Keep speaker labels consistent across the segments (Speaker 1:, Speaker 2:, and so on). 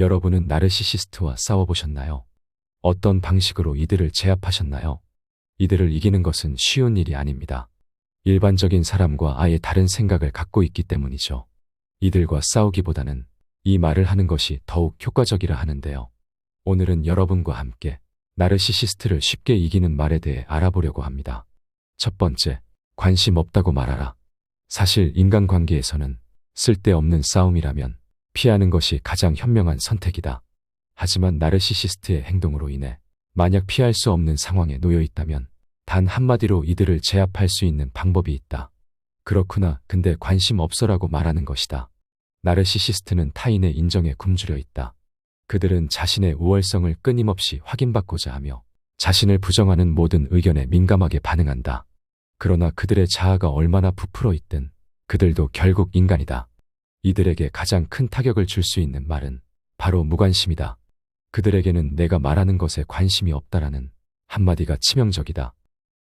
Speaker 1: 여러분은 나르시시스트와 싸워보셨나요? 어떤 방식으로 이들을 제압하셨나요? 이들을 이기는 것은 쉬운 일이 아닙니다. 일반적인 사람과 아예 다른 생각을 갖고 있기 때문이죠. 이들과 싸우기보다는 이 말을 하는 것이 더욱 효과적이라 하는데요. 오늘은 여러분과 함께 나르시시스트를 쉽게 이기는 말에 대해 알아보려고 합니다. 첫 번째, 관심 없다고 말하라. 사실 인간관계에서는 쓸데없는 싸움이라면 피하는 것이 가장 현명한 선택이다. 하지만 나르시시스트의 행동으로 인해 만약 피할 수 없는 상황에 놓여 있다면 단 한마디로 이들을 제압할 수 있는 방법이 있다. 그렇구나. 근데 관심 없어라고 말하는 것이다. 나르시시스트는 타인의 인정에 굶주려 있다. 그들은 자신의 우월성을 끊임없이 확인받고자 하며 자신을 부정하는 모든 의견에 민감하게 반응한다. 그러나 그들의 자아가 얼마나 부풀어 있든 그들도 결국 인간이다. 이들에게 가장 큰 타격을 줄 수 있는 말은 바로 무관심이다. 그들에게는 내가 말하는 것에 관심이 없다라는 한마디가 치명적이다.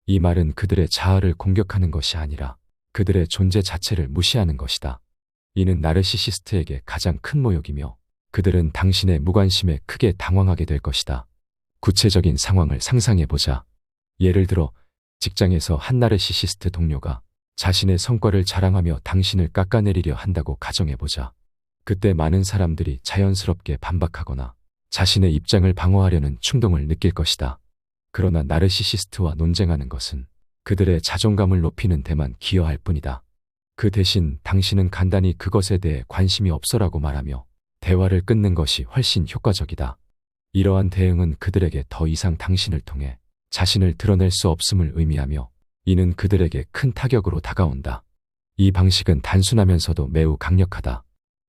Speaker 1: 이 말은 그들의 자아를 공격하는 것이 아니라 그들의 존재 자체를 무시하는 것이다. 이는 나르시시스트에게 가장 큰 모욕이며 그들은 당신의 무관심에 크게 당황하게 될 것이다. 구체적인 상황을 상상해보자. 예를 들어 직장에서 한 나르시시스트 동료가 자신의 성과를 자랑하며 당신을 깎아내리려 한다고 가정해보자. 그때 많은 사람들이 자연스럽게 반박하거나 자신의 입장을 방어하려는 충동을 느낄 것이다. 그러나 나르시시스트와 논쟁하는 것은 그들의 자존감을 높이는 데만 기여할 뿐이다. 그 대신 당신은 간단히 그것에 대해 관심이 없어라고 말하며 대화를 끊는 것이 훨씬 효과적이다. 이러한 대응은 그들에게 더 이상 당신을 통해 자신을 드러낼 수 없음을 의미하며 이는 그들에게 큰 타격으로 다가온다. 이 방식은 단순하면서도 매우 강력하다.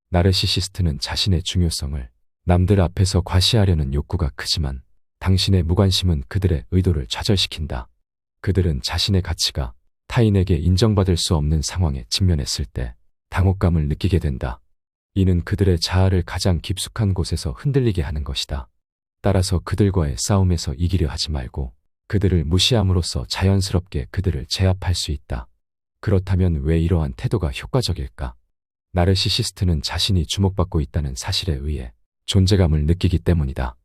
Speaker 1: 나르시시스트는 자신의 중요성을 남들 앞에서 과시하려는 욕구가 크지만 당신의 무관심은 그들의 의도를 좌절시킨다. 그들은 자신의 가치가 타인에게 인정받을 수 없는 상황에 직면했을 때 당혹감을 느끼게 된다. 이는 그들의 자아를 가장 깊숙한 곳에서 흔들리게 하는 것이다. 따라서 그들과의 싸움에서 이기려 하지 말고 그들을 무시함으로써 자연스럽게 그들을 제압할 수 있다. 그렇다면 왜 이러한 태도가 효과적일까? 나르시시스트는 자신이 주목받고 있다는 사실에 의해 존재감을 느끼기 때문이다.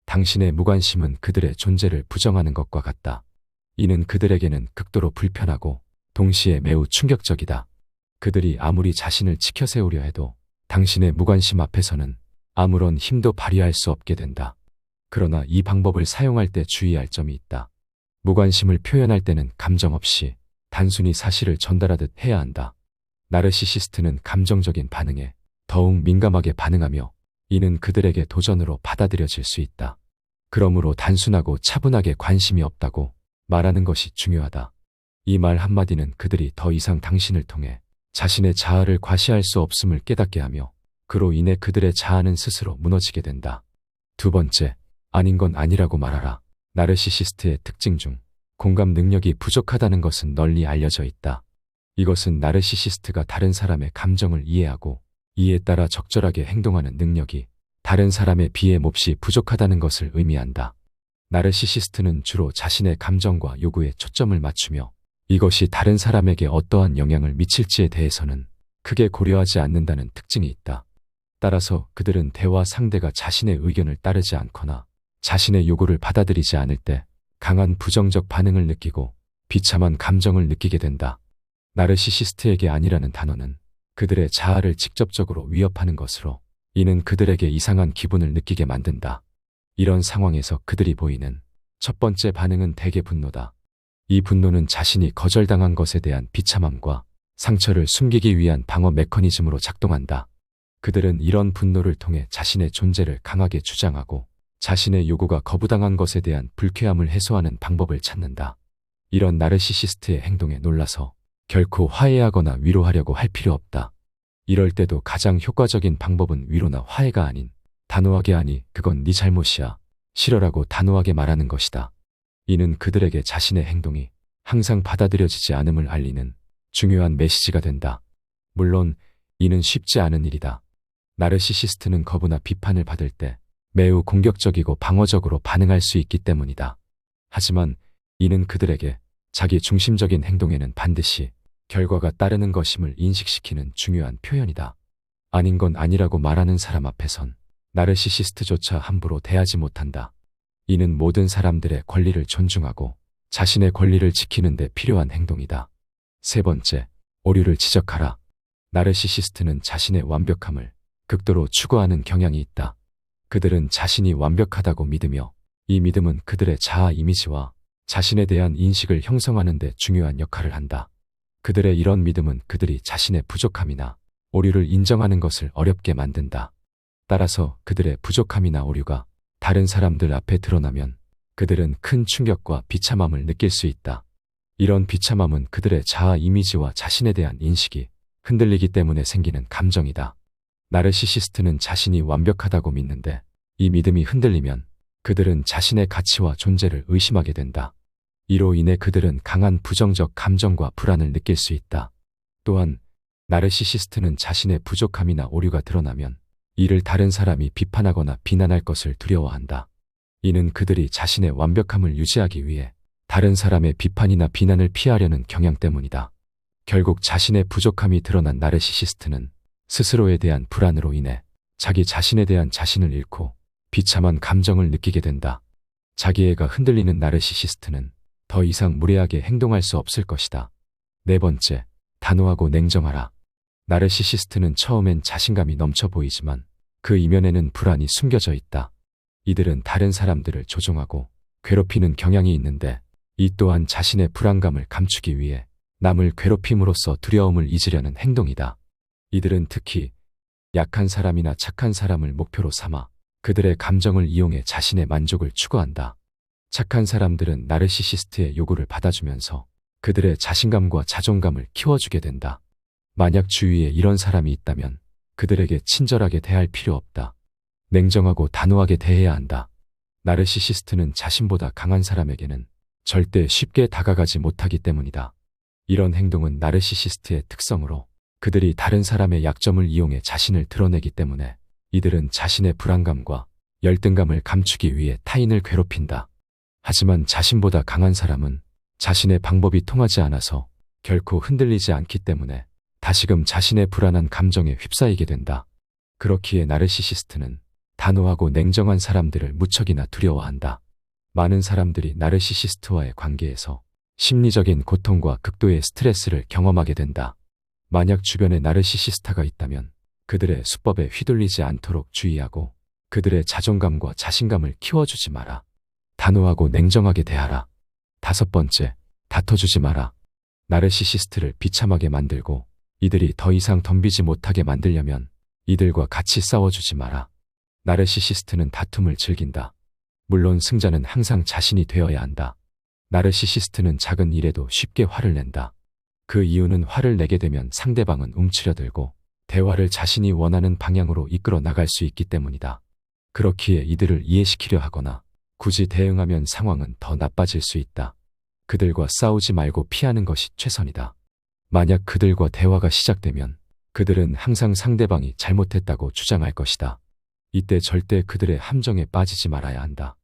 Speaker 1: 당신의 무관심은 그들의 존재를 부정하는 것과 같다. 이는 그들에게는 극도로 불편하고 동시에 매우 충격적이다. 그들이 아무리 자신을 지켜세우려 해도 당신의 무관심 앞에서는 아무런 힘도 발휘할 수 없게 된다. 그러나 이 방법을 사용할 때 주의할 점이 있다. 무관심을 표현할 때는 감정 없이 단순히 사실을 전달하듯 해야 한다. 나르시시스트는 감정적인 반응에 더욱 민감하게 반응하며 이는 그들에게 도전으로 받아들여질 수 있다. 그러므로 단순하고 차분하게 관심이 없다고 말하는 것이 중요하다. 이 말 한마디는 그들이 더 이상 당신을 통해 자신의 자아를 과시할 수 없음을 깨닫게 하며 그로 인해 그들의 자아는 스스로 무너지게 된다. 두 번째, 아닌 건 아니라고 말하라. 나르시시스트의 특징 중 공감 능력이 부족하다는 것은 널리 알려져 있다. 이것은 나르시시스트가 다른 사람의 감정을 이해하고 이에 따라 적절하게 행동하는 능력이 다른 사람에 비해 몹시 부족하다는 것을 의미한다. 나르시시스트는 주로 자신의 감정과 요구에 초점을 맞추며 이것이 다른 사람에게 어떠한 영향을 미칠지에 대해서는 크게 고려하지 않는다는 특징이 있다. 따라서 그들은 대화 상대가 자신의 의견을 따르지 않거나 자신의 요구를 받아들이지 않을 때 강한 부정적 반응을 느끼고 비참한 감정을 느끼게 된다. 나르시시스트에게 아니라는 단어는 그들의 자아를 직접적으로 위협하는 것으로 이는 그들에게 이상한 기분을 느끼게 만든다. 이런 상황에서 그들이 보이는 첫 번째 반응은 대개 분노다. 이 분노는 자신이 거절당한 것에 대한 비참함과 상처를 숨기기 위한 방어 메커니즘으로 작동한다. 그들은 이런 분노를 통해 자신의 존재를 강하게 주장하고 자신의 요구가 거부당한 것에 대한 불쾌함을 해소하는 방법을 찾는다. 이런 나르시시스트의 행동에 놀라서 결코 화해하거나 위로하려고 할 필요 없다. 이럴 때도 가장 효과적인 방법은 위로나 화해가 아닌 단호하게 하니 그건 네 잘못이야. 싫어라고 단호하게 말하는 것이다. 이는 그들에게 자신의 행동이 항상 받아들여지지 않음을 알리는 중요한 메시지가 된다. 물론 이는 쉽지 않은 일이다. 나르시시스트는 거부나 비판을 받을 때 매우 공격적이고 방어적으로 반응할 수 있기 때문이다. 하지만 이는 그들에게 자기 중심적인 행동에는 반드시 결과가 따르는 것임을 인식시키는 중요한 표현이다. 아닌 건 아니라고 말하는 사람 앞에선 나르시시스트조차 함부로 대하지 못한다. 이는 모든 사람들의 권리를 존중하고 자신의 권리를 지키는 데 필요한 행동이다. 세 번째, 오류를 지적하라. 나르시시스트는 자신의 완벽함을 극도로 추구하는 경향이 있다. 그들은 자신이 완벽하다고 믿으며 이 믿음은 그들의 자아 이미지와 자신에 대한 인식을 형성하는 데 중요한 역할을 한다. 그들의 이런 믿음은 그들이 자신의 부족함이나 오류를 인정하는 것을 어렵게 만든다. 따라서 그들의 부족함이나 오류가 다른 사람들 앞에 드러나면 그들은 큰 충격과 비참함을 느낄 수 있다. 이런 비참함은 그들의 자아 이미지와 자신에 대한 인식이 흔들리기 때문에 생기는 감정이다. 나르시시스트는 자신이 완벽하다고 믿는데 이 믿음이 흔들리면 그들은 자신의 가치와 존재를 의심하게 된다. 이로 인해 그들은 강한 부정적 감정과 불안을 느낄 수 있다. 또한 나르시시스트는 자신의 부족함이나 오류가 드러나면 이를 다른 사람이 비판하거나 비난할 것을 두려워한다. 이는 그들이 자신의 완벽함을 유지하기 위해 다른 사람의 비판이나 비난을 피하려는 경향 때문이다. 결국 자신의 부족함이 드러난 나르시시스트는 스스로에 대한 불안으로 인해 자기 자신에 대한 자신을 잃고 비참한 감정을 느끼게 된다. 자기애가 흔들리는 나르시시스트는 더 이상 무례하게 행동할 수 없을 것이다. 네 번째, 단호하고 냉정하라. 나르시시스트는 처음엔 자신감이 넘쳐 보이지만 그 이면에는 불안이 숨겨져 있다. 이들은 다른 사람들을 조종하고 괴롭히는 경향이 있는데 이 또한 자신의 불안감을 감추기 위해 남을 괴롭힘으로써 두려움을 잊으려는 행동이다. 이들은 특히 약한 사람이나 착한 사람을 목표로 삼아 그들의 감정을 이용해 자신의 만족을 추구한다. 착한 사람들은 나르시시스트의 요구를 받아주면서 그들의 자신감과 자존감을 키워주게 된다. 만약 주위에 이런 사람이 있다면 그들에게 친절하게 대할 필요 없다. 냉정하고 단호하게 대해야 한다. 나르시시스트는 자신보다 강한 사람에게는 절대 쉽게 다가가지 못하기 때문이다. 이런 행동은 나르시시스트의 특성으로 그들이 다른 사람의 약점을 이용해 자신을 드러내기 때문에 이들은 자신의 불안감과 열등감을 감추기 위해 타인을 괴롭힌다. 하지만 자신보다 강한 사람은 자신의 방법이 통하지 않아서 결코 흔들리지 않기 때문에 다시금 자신의 불안한 감정에 휩싸이게 된다. 그렇기에 나르시시스트는 단호하고 냉정한 사람들을 무척이나 두려워한다. 많은 사람들이 나르시시스트와의 관계에서 심리적인 고통과 극도의 스트레스를 경험하게 된다. 만약 주변에 나르시시스트가 있다면 그들의 수법에 휘둘리지 않도록 주의하고 그들의 자존감과 자신감을 키워주지 마라. 단호하고 냉정하게 대하라. 다섯 번째, 다퉈주지 마라. 나르시시스트를 비참하게 만들고 이들이 더 이상 덤비지 못하게 만들려면 이들과 같이 싸워주지 마라. 나르시시스트는 다툼을 즐긴다. 물론 승자는 항상 자신이 되어야 한다. 나르시시스트는 작은 일에도 쉽게 화를 낸다. 그 이유는 화를 내게 되면 상대방은 움츠려들고 대화를 자신이 원하는 방향으로 이끌어 나갈 수 있기 때문이다. 그렇기에 이들을 이해시키려 하거나 굳이 대응하면 상황은 더 나빠질 수 있다. 그들과 싸우지 말고 피하는 것이 최선이다. 만약 그들과 대화가 시작되면 그들은 항상 상대방이 잘못했다고 주장할 것이다. 이때 절대 그들의 함정에 빠지지 말아야 한다.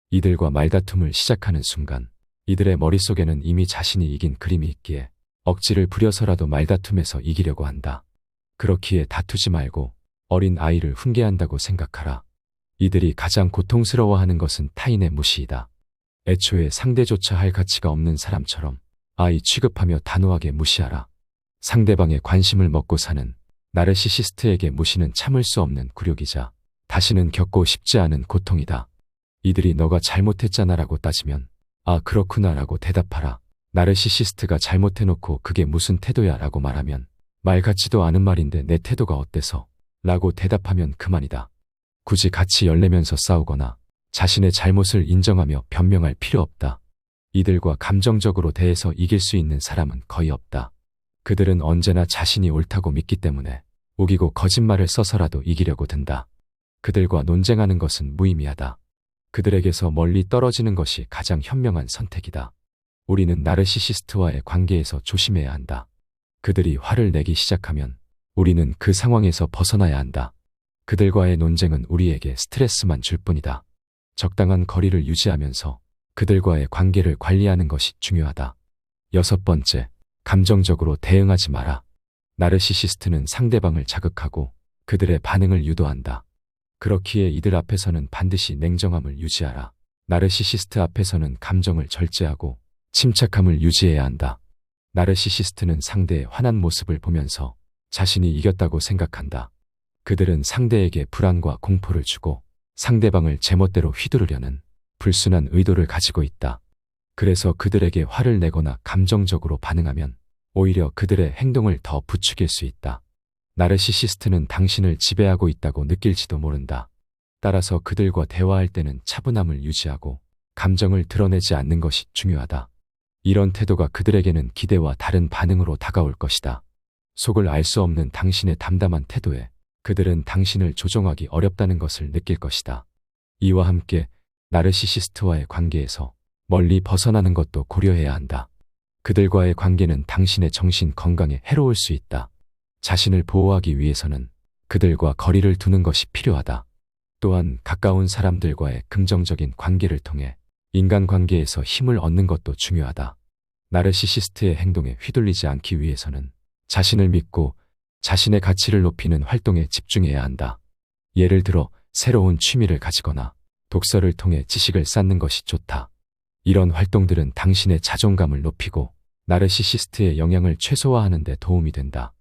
Speaker 1: 이들과 말다툼을 시작하는 순간 이들의 머릿속에는 이미 자신이 이긴 그림이 있기에 억지를 부려서라도 말다툼에서 이기려고 한다. 그렇기에 다투지 말고 어린 아이를 훈계한다고 생각하라. 이들이 가장 고통스러워하는 것은 타인의 무시이다. 애초에 상대조차 할 가치가 없는 사람처럼 아이 취급하며 단호하게 무시하라. 상대방의 관심을 먹고 사는 나르시시스트에게 무시는 참을 수 없는 굴욕이자 다시는 겪고 싶지 않은 고통이다. 이들이 너가 잘못했잖아라고 따지면 아 그렇구나라고 대답하라. 나르시시스트가 잘못해놓고 그게 무슨 태도야 라고 말하면 말 같지도 않은 말인데 내 태도가 어때서? 라고 대답하면 그만이다. 굳이 같이 열내면서 싸우거나 자신의 잘못을 인정하며 변명할 필요 없다. 이들과 감정적으로 대해서 이길 수 있는 사람은 거의 없다. 그들은 언제나 자신이 옳다고 믿기 때문에 우기고 거짓말을 써서라도 이기려고 든다. 그들과 논쟁하는 것은 무의미하다. 그들에게서 멀리 떨어지는 것이 가장 현명한 선택이다. 우리는 나르시시스트와의 관계에서 조심해야 한다. 그들이 화를 내기 시작하면 우리는 그 상황에서 벗어나야 한다. 그들과의 논쟁은 우리에게 스트레스만 줄 뿐이다. 적당한 거리를 유지하면서 그들과의 관계를 관리하는 것이 중요하다. 여섯 번째, 감정적으로 대응하지 마라. 나르시시스트는 상대방을 자극하고 그들의 반응을 유도한다. 그렇기에 이들 앞에서는 반드시 냉정함을 유지하라. 나르시시스트 앞에서는 감정을 절제하고 침착함을 유지해야 한다. 나르시시스트는 상대의 화난 모습을 보면서 자신이 이겼다고 생각한다. 그들은 상대에게 불안과 공포를 주고 상대방을 제멋대로 휘두르려는 불순한 의도를 가지고 있다. 그래서 그들에게 화를 내거나 감정적으로 반응하면 오히려 그들의 행동을 더 부추길 수 있다. 나르시시스트는 당신을 지배하고 있다고 느낄지도 모른다. 따라서 그들과 대화할 때는 차분함을 유지하고 감정을 드러내지 않는 것이 중요하다. 이런 태도가 그들에게는 기대와 다른 반응으로 다가올 것이다. 속을 알 수 없는 당신의 담담한 태도에 그들은 당신을 조종하기 어렵다는 것을 느낄 것이다. 이와 함께 나르시시스트와의 관계에서 멀리 벗어나는 것도 고려해야 한다. 그들과의 관계는 당신의 정신 건강에 해로울 수 있다. 자신을 보호하기 위해서는 그들과 거리를 두는 것이 필요하다. 또한 가까운 사람들과의 긍정적인 관계를 통해 인간관계에서 힘을 얻는 것도 중요하다. 나르시시스트의 행동에 휘둘리지 않기 위해서는 자신을 믿고 자신의 가치를 높이는 활동에 집중해야 한다. 예를 들어 새로운 취미를 가지거나 독서를 통해 지식을 쌓는 것이 좋다. 이런 활동들은 당신의 자존감을 높이고 나르시시스트의 영향을 최소화하는 데 도움이 된다.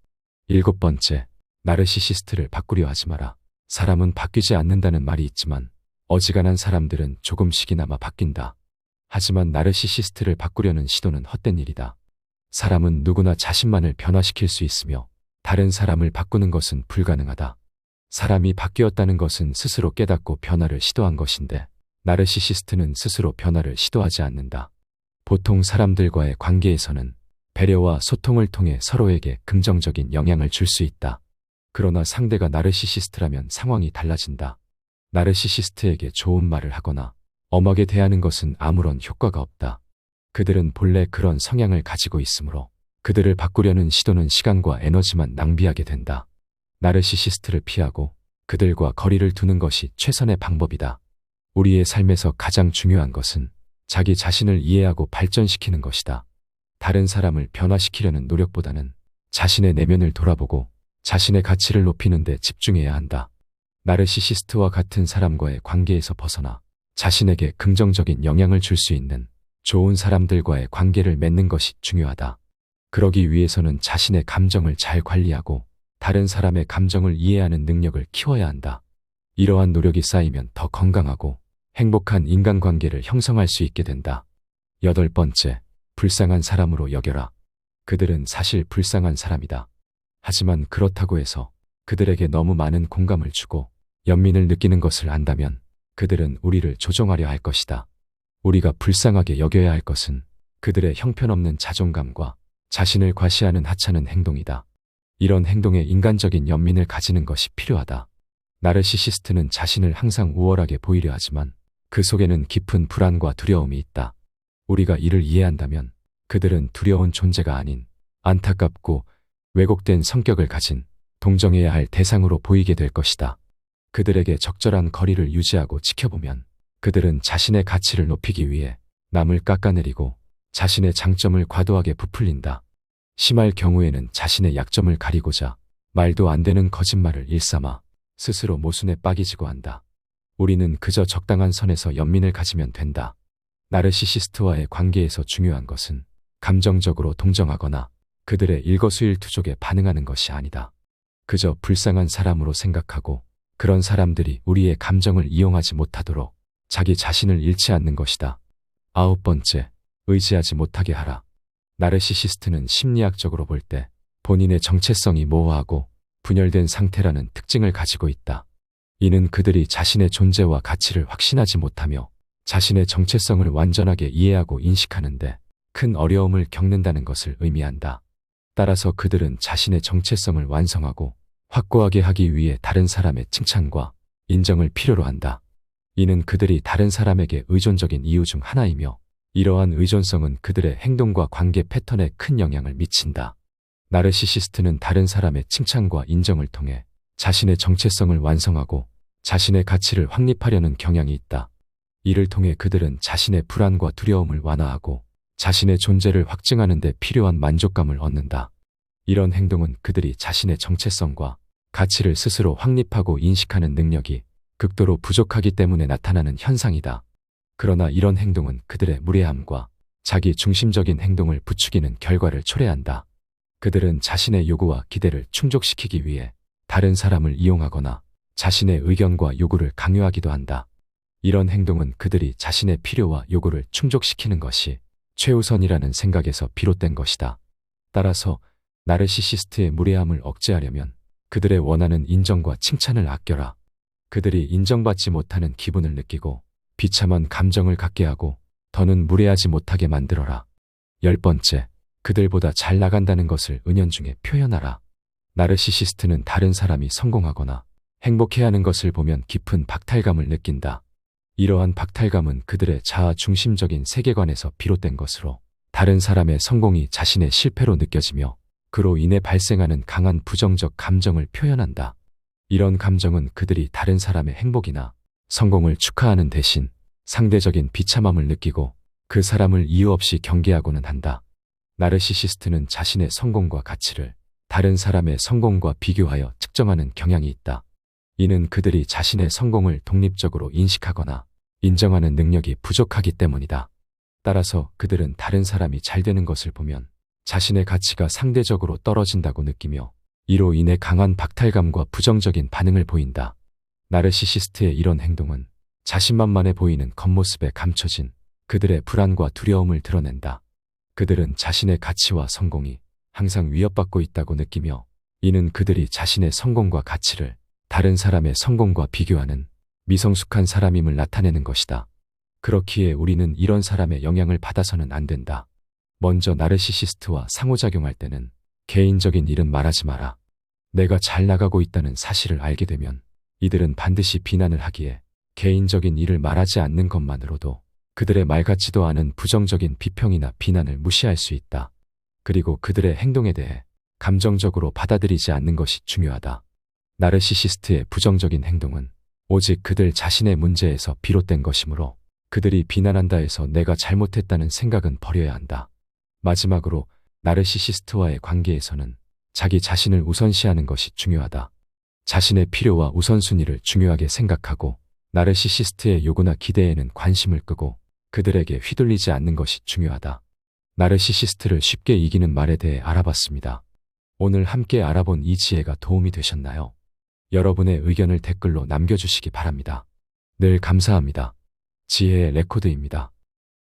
Speaker 1: 7번째, 나르시시스트를 바꾸려 하지 마라. 사람은 바뀌지 않는다는 말이 있지만 어지간한 사람들은 조금씩이나마 바뀐다. 하지만 나르시시스트를 바꾸려는 시도는 헛된 일이다. 사람은 누구나 자신만을 변화시킬 수 있으며 다른 사람을 바꾸는 것은 불가능하다. 사람이 바뀌었다는 것은 스스로 깨닫고 변화를 시도한 것인데 나르시시스트는 스스로 변화를 시도하지 않는다. 보통 사람들과의 관계에서는 배려와 소통을 통해 서로에게 긍정적인 영향을 줄 수 있다. 그러나 상대가 나르시시스트라면 상황이 달라진다. 나르시시스트에게 좋은 말을 하거나 엄하게 대하는 것은 아무런 효과가 없다. 그들은 본래 그런 성향을 가지고 있으므로 그들을 바꾸려는 시도는 시간과 에너지만 낭비하게 된다. 나르시시스트를 피하고 그들과 거리를 두는 것이 최선의 방법이다. 우리의 삶에서 가장 중요한 것은 자기 자신을 이해하고 발전시키는 것이다. 다른 사람을 변화시키려는 노력보다는 자신의 내면을 돌아보고 자신의 가치를 높이는 데 집중해야 한다. 나르시시스트와 같은 사람과의 관계에서 벗어나 자신에게 긍정적인 영향을 줄 수 있는 좋은 사람들과의 관계를 맺는 것이 중요하다. 그러기 위해서는 자신의 감정을 잘 관리하고 다른 사람의 감정을 이해하는 능력을 키워야 한다. 이러한 노력이 쌓이면 더 건강하고 행복한 인간관계를 형성할 수 있게 된다. 8번째, 불쌍한 사람으로 여겨라. 그들은 사실 불쌍한 사람이다. 하지만 그렇다고 해서 그들에게 너무 많은 공감을 주고 연민을 느끼는 것을 안다면 그들은 우리를 조종하려 할 것이다. 우리가 불쌍하게 여겨야 할 것은 그들의 형편없는 자존감과 자신을 과시하는 하찮은 행동이다. 이런 행동에 인간적인 연민을 가지는 것이 필요하다. 나르시시스트는 자신을 항상 우월하게 보이려 하지만 그 속에는 깊은 불안과 두려움이 있다. 우리가 이를 이해한다면 그들은 두려운 존재가 아닌 안타깝고 왜곡된 성격을 가진 동정해야 할 대상으로 보이게 될 것이다. 그들에게 적절한 거리를 유지하고 지켜보면 그들은 자신의 가치를 높이기 위해 남을 깎아내리고 자신의 장점을 과도하게 부풀린다. 심할 경우에는 자신의 약점을 가리고자 말도 안 되는 거짓말을 일삼아 스스로 모순에 빠기지고 한다. 우리는 그저 적당한 선에서 연민을 가지면 된다. 나르시시스트와의 관계에서 중요한 것은 감정적으로 동정하거나 그들의 일거수일투족에 반응하는 것이 아니다. 그저 불쌍한 사람으로 생각하고 그런 사람들이 우리의 감정을 이용하지 못하도록 자기 자신을 잃지 않는 것이다. 9번째, 의지하지 못하게 하라. 나르시시스트는 심리학적으로 볼 때 본인의 정체성이 모호하고 분열된 상태라는 특징을 가지고 있다. 이는 그들이 자신의 존재와 가치를 확신하지 못하며 자신의 정체성을 완전하게 이해하고 인식하는데 큰 어려움을 겪는다는 것을 의미한다. 따라서 그들은 자신의 정체성을 완성하고 확고하게 하기 위해 다른 사람의 칭찬과 인정을 필요로 한다. 이는 그들이 다른 사람에게 의존적인 이유 중 하나이며 이러한 의존성은 그들의 행동과 관계 패턴에 큰 영향을 미친다. 나르시시스트는 다른 사람의 칭찬과 인정을 통해 자신의 정체성을 완성하고 자신의 가치를 확립하려는 경향이 있다. 이를 통해 그들은 자신의 불안과 두려움을 완화하고 자신의 존재를 확증하는 데 필요한 만족감을 얻는다. 이런 행동은 그들이 자신의 정체성과 가치를 스스로 확립하고 인식하는 능력이 극도로 부족하기 때문에 나타나는 현상이다. 그러나 이런 행동은 그들의 무례함과 자기 중심적인 행동을 부추기는 결과를 초래한다. 그들은 자신의 요구와 기대를 충족시키기 위해 다른 사람을 이용하거나 자신의 의견과 요구를 강요하기도 한다. 이런 행동은 그들이 자신의 필요와 요구를 충족시키는 것이 최우선이라는 생각에서 비롯된 것이다. 따라서 나르시시스트의 무례함을 억제하려면 그들의 원하는 인정과 칭찬을 아껴라. 그들이 인정받지 못하는 기분을 느끼고 비참한 감정을 갖게 하고 더는 무례하지 못하게 만들어라. 10번째, 그들보다 잘 나간다는 것을 은연중에 표현하라. 나르시시스트는 다른 사람이 성공하거나 행복해하는 것을 보면 깊은 박탈감을 느낀다. 이러한 박탈감은 그들의 자아 중심적인 세계관에서 비롯된 것으로 다른 사람의 성공이 자신의 실패로 느껴지며 그로 인해 발생하는 강한 부정적 감정을 표현한다. 이런 감정은 그들이 다른 사람의 행복이나 성공을 축하하는 대신 상대적인 비참함을 느끼고 그 사람을 이유 없이 경계하고는 한다. 나르시시스트는 자신의 성공과 가치를 다른 사람의 성공과 비교하여 측정하는 경향이 있다. 이는 그들이 자신의 성공을 독립적으로 인식하거나 인정하는 능력이 부족하기 때문이다. 따라서 그들은 다른 사람이 잘 되는 것을 보면 자신의 가치가 상대적으로 떨어진다고 느끼며 이로 인해 강한 박탈감과 부정적인 반응을 보인다. 나르시시스트의 이런 행동은 자신만만해 보이는 겉모습에 감춰진 그들의 불안과 두려움을 드러낸다. 그들은 자신의 가치와 성공이 항상 위협받고 있다고 느끼며 이는 그들이 자신의 성공과 가치를 다른 사람의 성공과 비교하는 미성숙한 사람임을 나타내는 것이다. 그렇기에 우리는 이런 사람의 영향을 받아서는 안 된다. 먼저 나르시시스트와 상호작용할 때는 개인적인 일은 말하지 마라. 내가 잘 나가고 있다는 사실을 알게 되면 이들은 반드시 비난을 하기에 개인적인 일을 말하지 않는 것만으로도 그들의 말 같지도 않은 부정적인 비평이나 비난을 무시할 수 있다. 그리고 그들의 행동에 대해 감정적으로 받아들이지 않는 것이 중요하다. 나르시시스트의 부정적인 행동은 오직 그들 자신의 문제에서 비롯된 것이므로 그들이 비난한다 해서 내가 잘못했다는 생각은 버려야 한다. 마지막으로 나르시시스트와의 관계에서는 자기 자신을 우선시하는 것이 중요하다. 자신의 필요와 우선순위를 중요하게 생각하고 나르시시스트의 요구나 기대에는 관심을 끄고 그들에게 휘둘리지 않는 것이 중요하다. 나르시시스트를 쉽게 이기는 말에 대해 알아봤습니다. 오늘 함께 알아본 이 지혜가 도움이 되셨나요? 여러분의 의견을 댓글로 남겨주시기 바랍니다. 늘 감사합니다. 지혜의 레코드입니다.